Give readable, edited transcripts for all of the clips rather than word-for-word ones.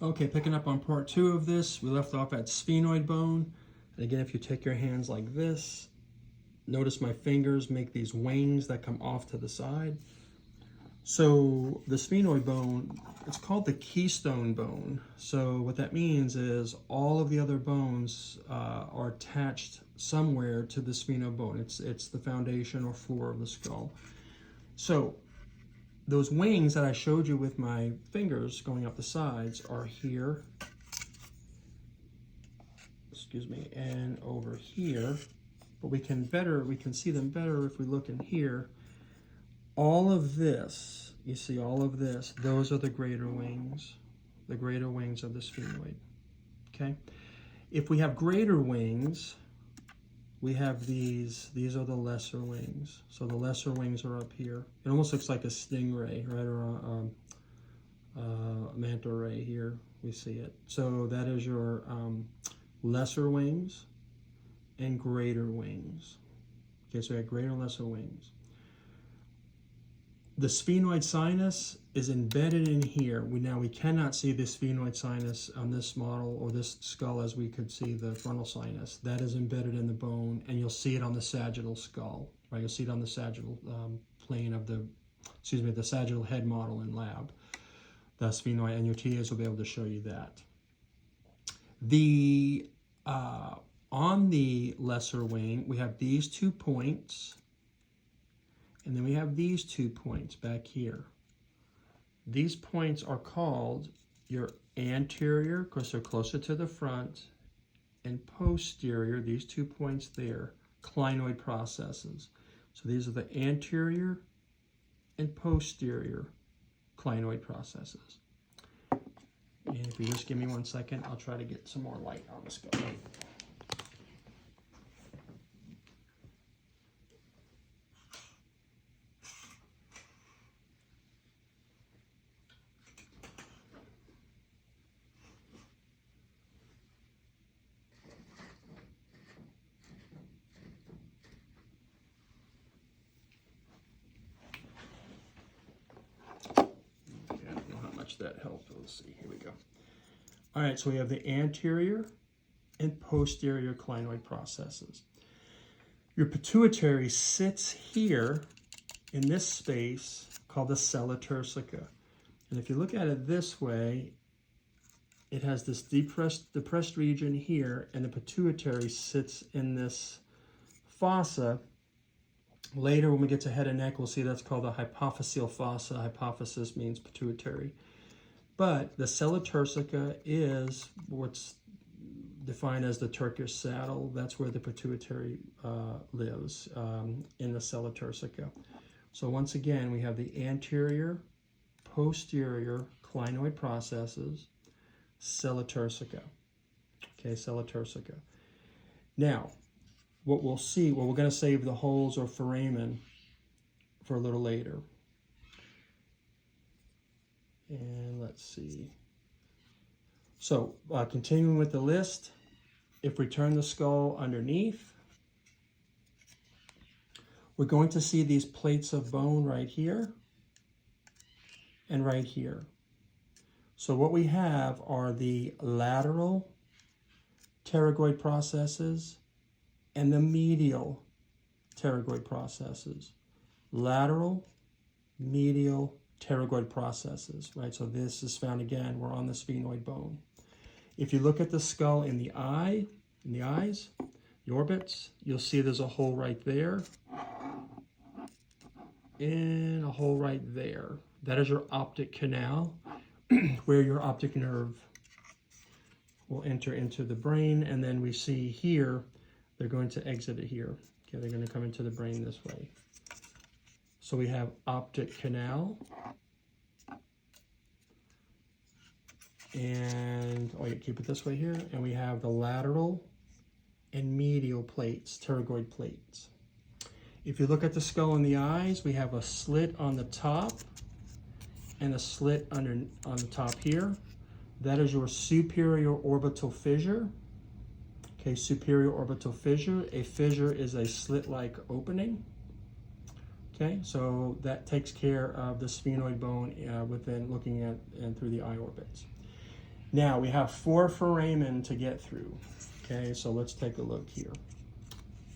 Okay, picking up on part 2 of this, we left off at sphenoid bone. And again, if you take your hands like this, notice my fingers make these wings that come off to the side. So the sphenoid bone, it's called the keystone bone. So what that means is all of the other bones are attached somewhere to the sphenoid bone. It's the foundation or floor of the skull. So those wings that I showed you with my fingers going up the sides are here, excuse me, and over here. But we can see them better if we look in here. All of this, you see all of this, those are the greater wings of the sphenoid, okay? If we have greater wings, we have these are the lesser wings. So the lesser wings are up here. It almost looks like a stingray, right, or a manta ray here, we see it. So that is your lesser wings and greater wings. Okay, so we have greater and lesser wings. The sphenoid sinus is embedded in here. We cannot see the sphenoid sinus on this model or this skull as we could see the frontal sinus. That is embedded in the bone, and you'll see it on the sagittal skull, right? You'll see it on the sagittal plane of the sagittal head model in lab. The sphenoid, and your TAs will be able to show you that. On the lesser wing, we have these 2 points. And then we have these 2 points back here. These points are called your anterior, because they're closer to the front, and posterior, these 2 points there, clinoid processes. So these are the anterior and posterior clinoid processes. And if you just give me 1 second, I'll try to get some more light on the skull. That helped. Let's see, here we go. All right, so we have the anterior and posterior clinoid processes. Your pituitary sits here in this space called the sella turcica. And if you look at it this way, it has this depressed region here, and the pituitary sits in this fossa. Later, when we get to head and neck, we'll see that's called the hypophyseal fossa. Hypophysis means pituitary. But the sella turcica is what's defined as the Turkish saddle. That's where the pituitary lives, in the sella turcica. So once again, we have the anterior, posterior clinoid processes, sella turcica. Okay, sella turcica. Now, what we'll see, we're going to save the holes or foramen for a little later. And let's see. So continuing with the list, if we turn the skull underneath, we're going to see these plates of bone right here and right here. So what we have are the lateral pterygoid processes and the medial pterygoid processes. Lateral, medial, pterygoid processes, right? So this is found, again, we're on the sphenoid bone. If you look at the skull in the eyes, the orbits, you'll see there's a hole right there and a hole right there. That is your optic canal, where your optic nerve will enter into the brain, and then we see here, they're going to exit it here. Okay, they're going to come into the brain this way. So we have optic canal, and keep it this way here, and we have the lateral and medial plates, pterygoid plates. If you look at the skull and the eyes, we have a slit on the top and a slit on the top here. That is your superior orbital fissure. Okay, superior orbital fissure. A fissure is a slit-like opening. Okay, so that takes care of the sphenoid bone within looking at and through the eye orbits. Now we have 4 foramen to get through. Okay, so let's take a look here.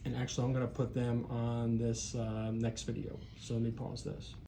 And actually I'm gonna put them on this next video. So let me pause this.